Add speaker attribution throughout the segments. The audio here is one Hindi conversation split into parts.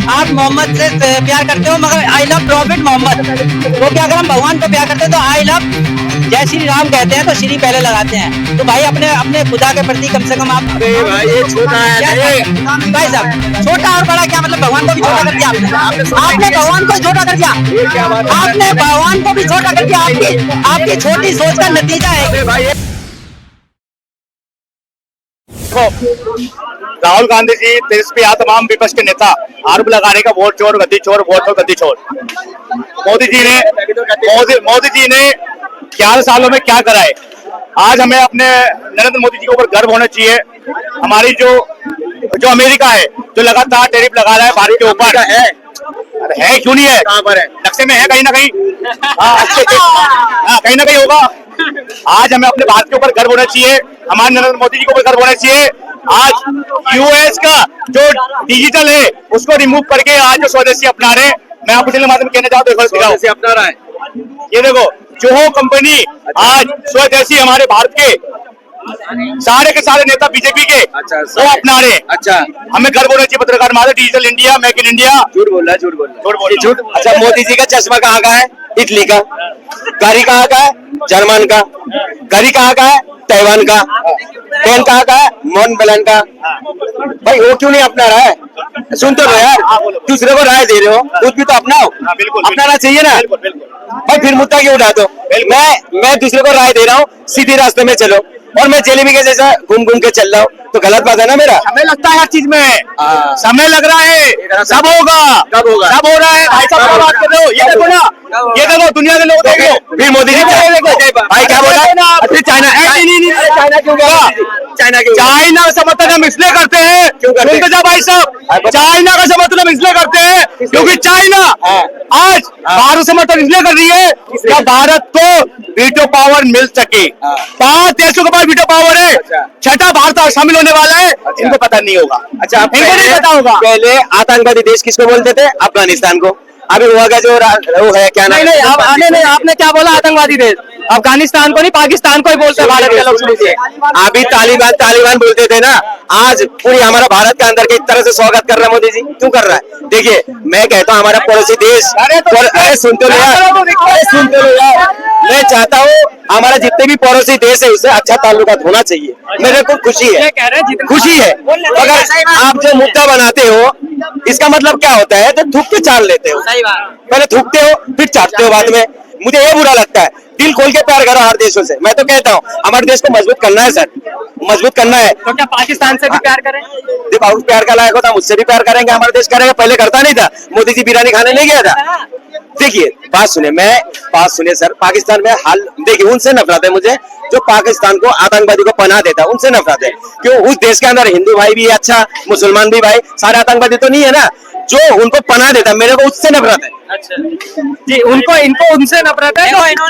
Speaker 1: आप मोहम्मद से प्यार करते हो, मगर आई लव प्रॉफिट मोहम्मद। तो क्या अगर हम भगवान को प्यार करते हैं तो आई लव जय श्री राम कहते हैं, तो श्री पहले लगाते हैं। तो भाई अपने अपने खुदा के प्रति कम से कम आप।
Speaker 2: अरे भाई ये छोटा है
Speaker 1: भाई साहब, छोटा और बड़ा क्या मतलब? भगवान को भी छोटा कर दिया आपने भगवान को छोटा कर दिया, आपने भगवान को भी छोटा कर दिया। आपकी छोटी सोच का नतीजा है
Speaker 2: भाई। राहुल गांधी जी तेजस्वी या तमाम विपक्ष के नेता आरोप लगाने का वोट चोर गद्दी चोर, वोट चोर गद्दी चोर। मोदी जी ने 11 सालों में क्या करा है? आज हमें अपने नरेंद्र मोदी जी के ऊपर गर्व होना चाहिए। हमारी जो अमेरिका है, जो लगातार टैरिफ लगा रहा है भारत के ऊपर, है क्यों नहीं है? कहां पर है? नक्शे में है कहीं ना कहीं। कहीं ना कहीं होगा। आज हमें अपने भारत के ऊपर गर्व होना चाहिए, हमारे नरेंद्र मोदी जी के ऊपर गर्व होना चाहिए। आज यूएस का जो डिजिटल है उसको रिमूव करके आज जो स्वदेशी अपना रहे हैं, मैं आपको चैनल माध्यम कहना चाहता हूँ, स्वदेशी अपना रहा है। ये देखो, जो कंपनी आज स्वदेशी हमारे भारत के सारे के सारे नेता बीजेपी के वो अपना रहे हैं। अच्छा, हमें गर्व होना चाहिए पत्रकार मारे। Digital India, make in India. झूठ बोल रहा है, झूठ। अच्छा, मोदी जी का चश्मा कहाँ का है? इटली का। गाड़ी कहाँ का है? जर्मन का। गाड़ी कहाँ का है? ताइवान का। पेन कहाँ का है? मॉन बेलन का। भाई वो क्यों नहीं अपना रहा है? सुन तो रहे यार, दूसरे को राय दे रहे हो, खुद भी तो अपनाओ। अपनाना चाहिए ना भाई, फिर मुद्दा क्यों उठा दो? मैं दूसरे को राय दे रहा हूँ, सीधे रास्ते में चलो, और मैं जेलेबी के जैसा घूम घूम के चल रहा हूँ, तो गलत बात है ना मेरा? समय लगता है हर चीज में, समय लग रहा है। सब होगा, कब होगा? सब हो रहा है भाई साहब, क्या बात कर रहे हो? ये देखो ना, ये देखो दुनिया के लोग देखो। फिर मोदी जी देखो भाई क्या बोला? चाइना, चाइना क्यों गया? चाइना का समर्थन हम इसलिए करते हैं, सुनते जाओ भाई साहब, चाइना का समर्थन हम इसलिए करते हैं क्योंकि चाइना आज भारत समर्थन इसलिए कर रही है कि भारत को वीटो पावर मिल सके। 5 देशों के पास वीटो पावर है, 6ठा भारत शामिल होने वाला है। इनको पता नहीं होगा। अच्छा, इनको नहीं पता होगा। पहले आतंकवादी देश किसको बोलते थे? अफगानिस्तान को। अभी हुआ क्या जो वो है, क्या नाम? नहीं, आपने क्या बोला? आतंकवादी देश अफगानिस्तान को नहीं, पाकिस्तान को ही बोलते हैं भारत के लोग शुरू से। अभी तालिबान बोलते थे ना, आज पूरी हमारा भारत के अंदर की तरह से स्वागत कर रहा है मोदी जी। क्यों कर रहा है? देखिए, मैं कहता हूँ हमारा पड़ोसी देश, अरे सुन तो लो यार, मैं चाहता हूँ हमारा जितने भी पड़ोसी देश है उससे अच्छा ताल्लुकात होना चाहिए। मेरे को खुशी है। अगर आप जो मुद्दा बनाते हो, इसका मतलब क्या होता है? तो थूक के चाट लेते हो। पहले थूकते हो, फिर चाटते हो बाद में। मुझे ये बुरा लगता है। दिल खोल के प्यार करो हर देशों से। मैं तो कहता हूँ हमारे देश को मजबूत करना है सर, मजबूत करना है। तो क्या पाकिस्तान से भी प्यार करें? देखो, और प्यार का लायक होता, मुझसे भी प्यार करेंगे, हमारा देश करेगा। पहले करता नहीं था, मोदी जी बिरयानी खाने नहीं गया था। देखिए, बात सुने सर, पाकिस्तान में हाल देखिए, उनसे नफरत है मुझे जो पाकिस्तान को आतंकवादी को पनाह देता है, उनसे नफरत है। क्यों? उस देश के अंदर हिंदू भाई भी अच्छा, मुसलमान भी भाई, सारे आतंकवादी तो नहीं है ना। जो उनको पनाह देता है, मेरे को उससे नफरत है। अच्छा जी, इनको उनसे नफरत है,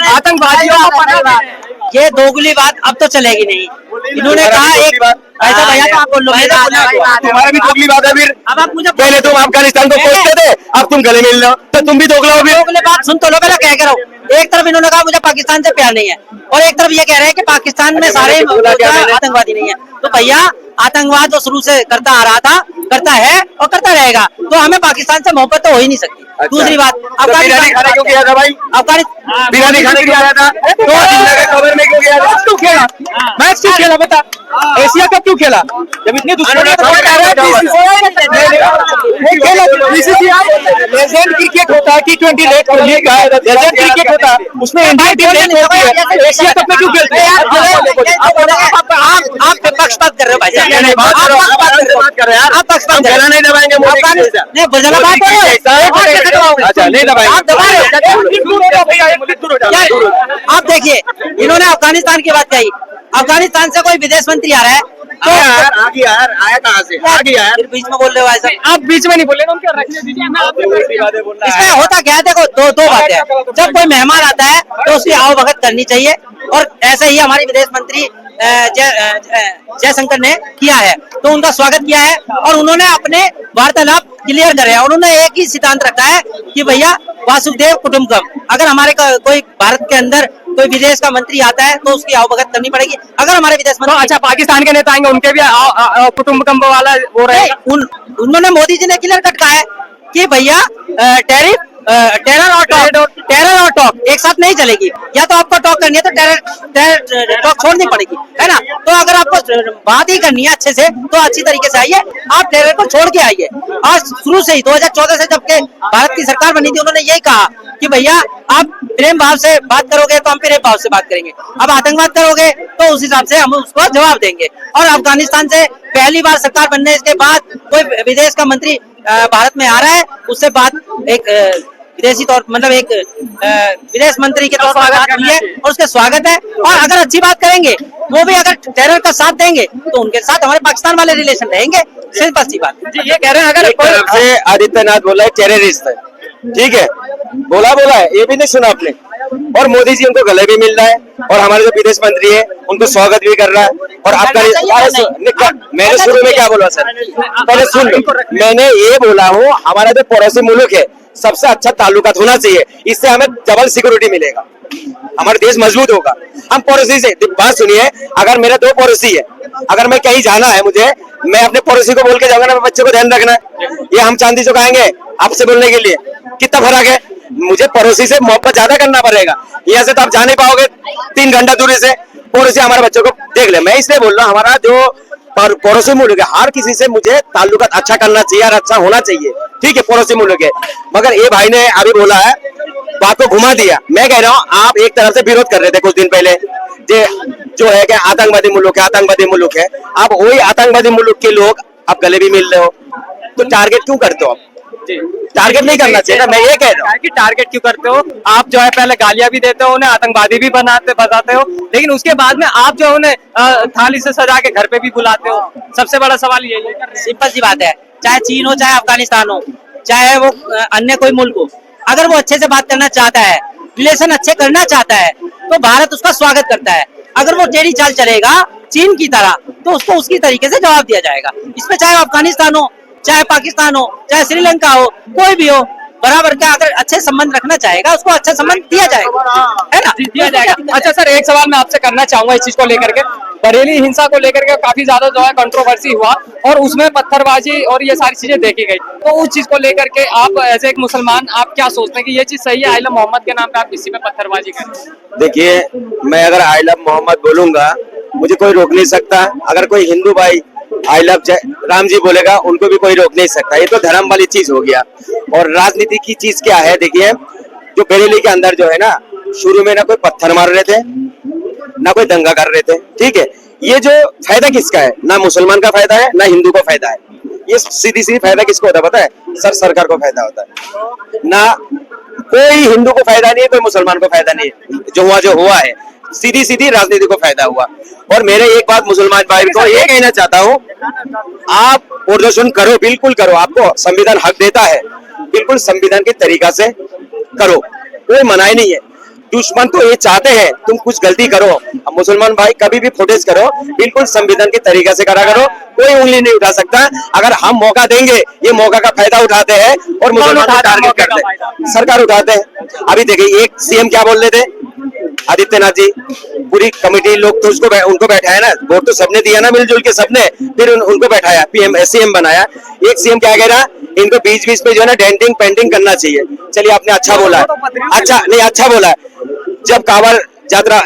Speaker 2: आतंकवादियों को पनाह देता है।
Speaker 1: ये दोगली बात अब तो चलेगी नहीं। इन्होंने कहा एक ऐसा, भैया तो आप बोल लो,
Speaker 2: तुम्हारा भी दोगली बात है। फिर अब आप मुझे, पहले तुम अफगानिस्तान को कोसते थे, अब तुम गले मिल रहे हो, तो तुम भी दोगला हो।
Speaker 1: दोगली बात सुन तो लो, पहले कह रहा हूँ। एक तरफ इन्होंने कहा मुझे पाकिस्तान से प्यार नहीं है, और एक तरफ ये कह रहे हैं कि पाकिस्तान में सारे आतंकवादी नहीं है। तो भैया, आतंकवाद जो शुरू से करता आ रहा था, करता है और करता रहेगा, तो हमें पाकिस्तान से मोहब्बत तो हो ही नहीं सकती। दूसरी बात,
Speaker 2: बिरयानी खाने क्यों गया था भाई? बिरयानी खाने क्यों गया था? खबर में क्यों गया था? क्यों खेला मैच? क्यों खेला बता? एशिया कप क्यों खेला? जब इतने लेजेंड क्रिकेट होता है, T20 लीग का लेजेंड क्रिकेट होता है, उसमें इंडियन टीम लेट होती है। एशिया कप में क्यों खेलते हैं?
Speaker 1: आप पक्षपात कर रहे हो भाई,
Speaker 2: आप पक्षपात गला नहीं दबाएंगे मोदी
Speaker 1: आप देखिए, इन्होंने अफगानिस्तान की बात कही। अफगानिस्तान से कोई विदेश मंत्री आ रहा है तो
Speaker 2: आया कहाँ से? आ गया यार,
Speaker 1: फिर बीच में बोल रहे हो भाई?
Speaker 2: आप बीच में नहीं बोले ना,
Speaker 1: इसमें होता क्या है? देखो, दो बातें हैं। जब कोई मेहमान आता है तो उसकी आओ भगत करनी चाहिए, और ऐसे ही हमारे विदेश मंत्री जयशंकर ने किया है, तो उनका स्वागत किया है, और उन्होंने अपने वार्तालाप क्लियर करे हैं। उन्होंने एक ही सिद्धांत रखा है कि भैया वासुदेव कुटुंबकम। अगर हमारे कोई भारत के अंदर कोई विदेश का मंत्री आता है तो उसकी आवभगत करनी पड़ेगी। अगर हमारे विदेश मंत्री,
Speaker 2: अच्छा, पाकिस्तान के नेता आएंगे, उनके भी कुटुंबकम वाला हो रहे हैं।
Speaker 1: उन्होंने मोदी जी ने क्लियर कट कहा है कि भैया टेरर और टॉक एक साथ नहीं चलेगी। या तो आपको टॉक करनी है तो टेरर टॉक छोड़नी पड़ेगी, है ना। तो अगर आपको बात ही करनी है अच्छे से तो अच्छी तरीके से आइए, आप टेरर को छोड़ के आइए। आज शुरू से ही 2014 से जब के भारत की सरकार बनी थी, उन्होंने यही कहा कि भैया आप प्रेम भाव से बात करोगे तो हम प्रेम भाव से बात करेंगे, अब आतंकवाद करोगे तो उस हिसाब से हम उसको जवाब देंगे। और अफगानिस्तान से पहली बार सरकार बनने के बाद कोई विदेश का मंत्री भारत में आ रहा है, उससे बात एक विदेशी तौर मतलब एक विदेश मंत्री के तौर पर बात हुई है और उसके स्वागत है। और अगर अच्छी बात करेंगे, वो भी अगर टेरर का साथ देंगे तो उनके साथ हमारे पाकिस्तान वाले रिलेशन रहेंगे। सिंपल सी बात जी, ये कह रहे हैं अगर
Speaker 3: एक तरफ से आदित्यनाथ बोला है टेररिस्ट है, ठीक है, बोला है, ये भी नहीं सुना आपने। और मोदी जी उनको गले भी मिल रहा है और हमारे जो विदेश मंत्री है उनको स्वागत भी कर रहा है। और अफगानिस्तान, मैंने शुरू में क्या बोला सर, पहले सुन लो, मैंने ये बोला हूँ हमारा जो पड़ोसी मुल्क है सबसे अच्छा ताल्लुकात होना चाहिए, इससे हमें डबल सिक्योरिटी मिलेगा, हमारा देश मजबूत होगा। हम पड़ोसी से बात सुनिए, अगर मेरे 2 पड़ोसी है, अगर मैं कहीं जाना है मुझे, मैं अपने पड़ोसी को बोल के जाऊंगा ना बच्चे को ध्यान रखना है, ये हम चांदी चौक आएंगे आपसे बोलने के लिए, कितना फर्क है। मुझे पड़ोसी से मोहब्बत ज्यादा करना पड़ेगा, यहाँ से तो आप जा नहीं पाओगे 3 घंटा दूरी से, पड़ोसी हमारे बच्चों को देख ले। मैं इसलिए बोल रहा हूँ हमारा जो पड़ोसी मुल्क है, हर किसी से मुझे ताल्लुकात अच्छा करना चाहिए और अच्छा होना चाहिए, ठीक है, पड़ोसी मुल्क है। मगर ये भाई ने अभी बोला है, बात को घुमा दिया। मैं कह रहा हूँ आप एक तरफ से विरोध कर रहे थे कुछ दिन पहले जो है कि आतंकवादी मुल्क है, आप वही आतंकवादी मुल्क के लोग आप गले भी मिल रहे हो, तो टारगेट क्यों करते हो आप? टारगेट नहीं करना चाहिए ना, मैं ये कह रहा हूँ
Speaker 4: कि टारगेट क्यों करते हो आप, जो है पहले गालियां भी देते हो, उन्हें आतंकवादी भी बताते हो, लेकिन उसके बाद में आप जो उन्हें थाली से सजा के घर पे भी बुलाते हो। सबसे बड़ा सवाल यही है।
Speaker 1: सिंपल सी बात है, चाहे चीन हो, चाहे अफगानिस्तान हो, चाहे वो अन्य कोई मुल्क हो, अगर वो अच्छे से बात करना चाहता है, रिलेशन अच्छे करना चाहता है, तो भारत उसका स्वागत करता है। अगर वो टेढ़ी चाल चलेगा चीन की तरह, तो उसको उसकी तरीके से जवाब दिया जाएगा। इसमें चाहे अफगानिस्तान हो, चाहे पाकिस्तान हो, चाहे श्रीलंका हो, कोई भी हो, बराबर का अगर अच्छे संबंध रखना चाहेगा उसको अच्छा संबंध दिया जाएगा, है ना,
Speaker 4: दिया जाएगा। अच्छा सर, एक सवाल मैं आपसे करना चाहूंगा इस चीज को लेकर के, बरेली हिंसा को लेकर के काफी ज्यादा जो है कंट्रोवर्सी हुआ और उसमें पत्थरबाजी और ये सारी चीजें देखी गई, तो उस चीज को लेकर के आप एज एक मुसलमान आप क्या सोचते हैं कि ये चीज सही है, आइला मोहम्मद के नाम पे आप किसी पे पत्थरबाजी करें?
Speaker 3: देखिए, मैं अगर आई लव मोहम्मद बोलूंगा मुझे कोई रोक नहीं सकता, अगर कोई हिंदू भाई आई लव राम जी बोलेगा उनको भी कोई रोक नहीं सकता। ये तो धर्म वाली चीज हो गया। और राजनीति की चीज क्या है, देखिए, जो बरेली के अंदर जो है ना, शुरू में ना कोई पत्थर मार रहे थे ना कोई दंगा कर रहे थे, ठीक है, ये जो फायदा किसका है, ना मुसलमान का फायदा है ना हिंदू का फायदा है, ये सीधी फायदा किसको होता है पता है, सरकार को फायदा होता है, ना कोई हिंदू को फायदा नहीं है, कोई मुसलमान को फायदा नहीं है। जो हुआ है सीधी राजनीति को फायदा हुआ। और मेरे एक बात मुसलमान भाई को ये कहना चाहता हूँ, आप प्रदर्शन करो, बिल्कुल करो, आपको संविधान हक देता है, बिल्कुल संविधान के तरीका से करो, कोई मनाही नहीं है। दुश्मन तो ये चाहते हैं तुम कुछ गलती करो, मुसलमान भाई कभी भी प्रोटेस्ट करो, बिल्कुल संविधान के तरीके से करा करो, कोई उंगली नहीं उठा सकता। अगर हम मौका देंगे, ये मौका का फायदा उठाते हैं और मुसलमान को टारगेट करते हैं, सरकार उठाते हैं। अभी देखिए, एक सीएम क्या बोल रहे थे, आदित्यनाथ जी, पूरी कमेटी लोग तो उनको बैठाया ना, वोट तो सबने दिया ना मिलजुल के सबने, फिर उनको बैठाया, पीएम सीएम बनाया। एक सीएम क्या कह रहा, इनको बीच बीच में जो है ना डेंटिंग पेंटिंग करना चाहिए। चलिए, आपने अच्छा बोला है, अच्छा बोला है। जब कांवड़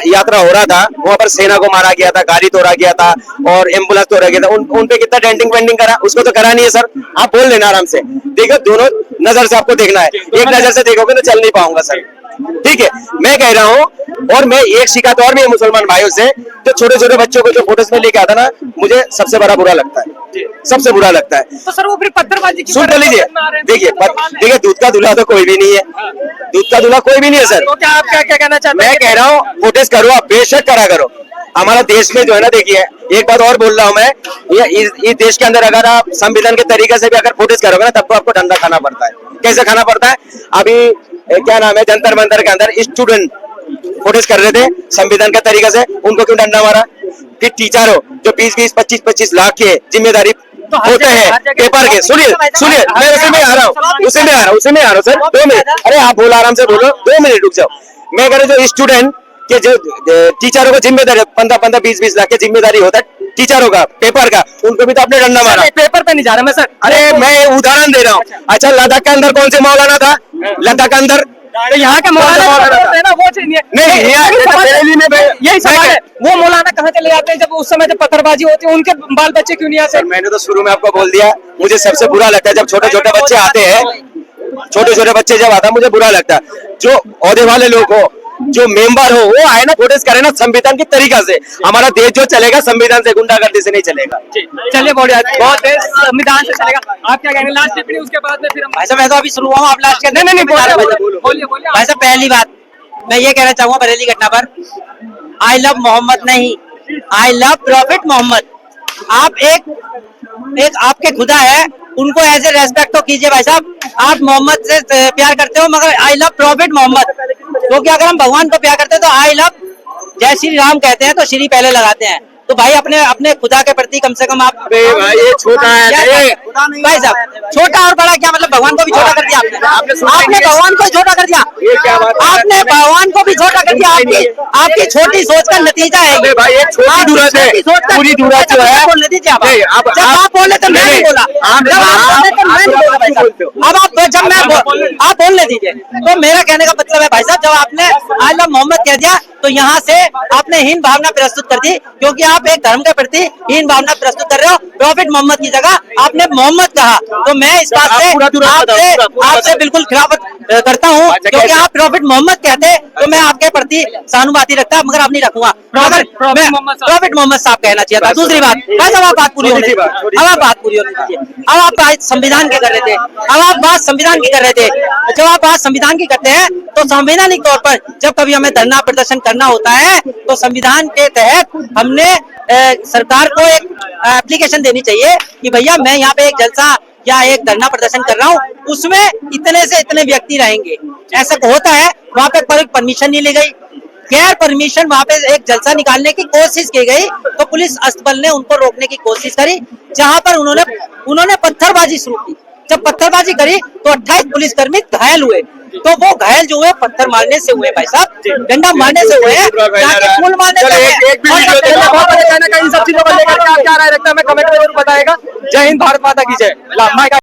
Speaker 3: यात्रा हो रहा था, वहां पर सेना को मारा गया था, गाड़ी तोड़ा गया था और एम्बुलेंस तोड़ा गया था, उन पे कितना डेंटिंग पेंटिंग करा, उसको तो करा नहीं है सर। आप बोल लेना आराम से, देखो दोनों नजर से आपको देखना है, एक नजर से देखोगे तो चल नहीं पाऊंगा सर, ठीक है। मैं कह रहा हूँ, और मैं एक शिकायत और भी है मुसलमान भाइयों से, जो छोटे छोटे बच्चों को जो फोटोज में लेके आता ना, मुझे सबसे बड़ा बुरा लगता है, सबसे बुरा लगता है।
Speaker 4: तो सर वो फिर पत्थरबाजी
Speaker 3: सुन तो लीजिए, देखिए दूध का दूल्हा तो कोई भी नहीं है, दूध का दूल्हा कोई भी नहीं है सर।
Speaker 4: तो क्या आप क्या कहना चाहते हैं?
Speaker 3: मैं कह रहा हूँ प्रोटेस्ट करो, आप बेशक करा करो। हमारा देश में जो है ना, देखिए एक बात और बोल रहा हूँ मैं, ये देश के अंदर अगर आप संविधान के तरीके से भी अगर प्रोटेस्ट करोगे ना, तब तो आपको डंडा खाना पड़ता है। कैसे खाना पड़ता है? अभी क्या नाम है, जंतर मंतर के अंदर स्टूडेंट प्रोटेस्ट कर रहे थे संविधान के तरीके से, उनको क्यों डंडा मारा? फिर टीचर हो जो 20-20, 25-25 लाख के जिम्मेदारी होते हैं पेपर के, सुनिए मैं उसी में आ रहा हूँ सर, 2 मिनट, अरे आप बोलो, आराम से बोलो, 2 मिनट रुक जाओ। मैं कह रहा हूँ, जो स्टूडेंट के जो टीचरों को जिम्मेदारी 15-15, 20-20 लाख की जिम्मेदारी होता है टीचरों का, पेपर का, उनको भी तो आपने डंडा मारा।
Speaker 4: पेपर पे नहीं जा रहा मैं सर।
Speaker 3: अरे मैं उदाहरण दे रहा हूँ। अच्छा, लद्दाख के अंदर कौन से मौलाना था? लद्दाख के अंदर
Speaker 4: तो यहाँ के मौलाना
Speaker 3: था?
Speaker 4: ना वो चीज नहीं है।
Speaker 3: नहीं, यहाँ बरेली में
Speaker 4: यही सवाल है, वो मौलाना कहाँ चले जाते हैं जब उस समय जब पत्थरबाजी होती है, उनके बाल बच्चे क्यों नहीं आते?
Speaker 3: सर मैंने तो शुरू में आपको बोल दिया, मुझे सबसे बुरा लगता है जब छोटे छोटे बच्चे आते हैं, छोटे छोटे बच्चे जब आता है मुझे बुरा लगता है। जो ओहदे वाले लोग हो, जो मेंबर हो, वो आए ना प्रोटेस्ट करे ना संविधान की तरीका से। हमारा देश जो चलेगा संविधान से, गुंडागर्दी से नहीं चलेगा।
Speaker 4: चलिए बहुत देश संविधान से चलेगा। आप क्या कहेंगे लास्ट टिप्पणी, उसके बाद में फिर हम
Speaker 1: भाई साहब मैं तो अभी शुरू हुआ हूँ, आप लास्ट कर।
Speaker 4: नहीं
Speaker 1: बोलिए
Speaker 4: बोलिए
Speaker 1: भाई साहब। पहली बात मैं ये कहना चाहूंगा बरेली घटना पर, आई लव मोहम्मद नहीं, आई लव प्रॉफिट मोहम्मद। आप एक आपके खुदा है, उनको एज ए रेस्पेक्ट तो कीजिए भाई साहब। आप मोहम्मद से प्यार करते हो मगर आई लव प्रॉफिट मोहम्मद, क्योंकि अगर हम भगवान को प्यार करते हैं तो आई लव जय श्री राम कहते हैं तो श्री पहले लगाते हैं। तो भाई अपने खुदा के प्रति कम से कम आप।
Speaker 3: भाई ये छोटा है
Speaker 1: भाई साहब, छोटा और बड़ा क्या मतलब? भगवान को भी छोटा कर दिया आपने भगवान को छोटा कर दिया।
Speaker 3: ये क्या बात है?
Speaker 1: आपने भगवान को भी छोटा कर दिया। आपकी छोटी सोच का नतीजा है ये।
Speaker 3: भाई ये छोटी दूरत है, पूरी दूरत जो है।
Speaker 1: बोलने दीजिए आप।
Speaker 3: नहीं,
Speaker 1: जब आप बोले तो मैं नहीं बोला, जब आप बोले तो मैं नहीं बोला भाई साहब। अब आप जब मैं आप बोलने दीजिए। तो मेरा कहने का मतलब है भाई साहब, जब आपने आई लव मोहम्मद कह दिया तो यहाँ से आपने हीन भावना प्रस्तुत कर दी, क्योंकि आप एक धर्म के प्रति हीन भावना प्रस्तुत कर रहे हो। प्रॉफिट मोहम्मद की जगह आपने मोहम्मद कहा, तो मैं इस बात से आपसे बिल्कुल खिलाफत करता हूँ, क्योंकि आप प्रॉफिट मोहम्मद कहते तो मैं आपके प्रति सहानुभूति रखता, मगर अब नहीं रखूंगा। प्रॉफिट मोहम्मद साहब कहना चाहिए था। दूसरी बात भाई साहब, आप बात पूरी होने दीजिए। अब आप बात पूरी होने दीजिए। अब आप बात संविधान की कर रहे थे, अब आप बात संविधान की कर रहे थे। जब आप बात संविधान की करते हैं तो संवैधानिक तौर पर जब कभी हमें धरना प्रदर्शन करना होता है तो संविधान के तहत हमने सरकार को एक एप्लीकेशन देनी चाहिए कि भैया मैं यहाँ पे एक जलसा या एक धरना प्रदर्शन कर रहा हूँ, उसमें इतने से इतने व्यक्ति रहेंगे। ऐसा होता है, वहाँ पे परमिशन नहीं ली गई, गैर परमिशन वहाँ पे एक जलसा निकालने की कोशिश की गई, तो पुलिस अस्तबल ने उनको रोकने की कोशिश करी, जहाँ पर उन्होंने पत्थरबाजी शुरू की। जब पत्थरबाजी करी तो 28 पुलिसकर्मी घायल हुए। तो वो घायल जो हुए पत्थर मारने से हुए भाई साहब, डंडा मारने से हुए, फूल मारने से हुए।
Speaker 4: इन सब चीजों को लेकर क्या राय रखता है, मैं कमेंट में जरूर बताएगा। जय हिंद, भारत माता की जय।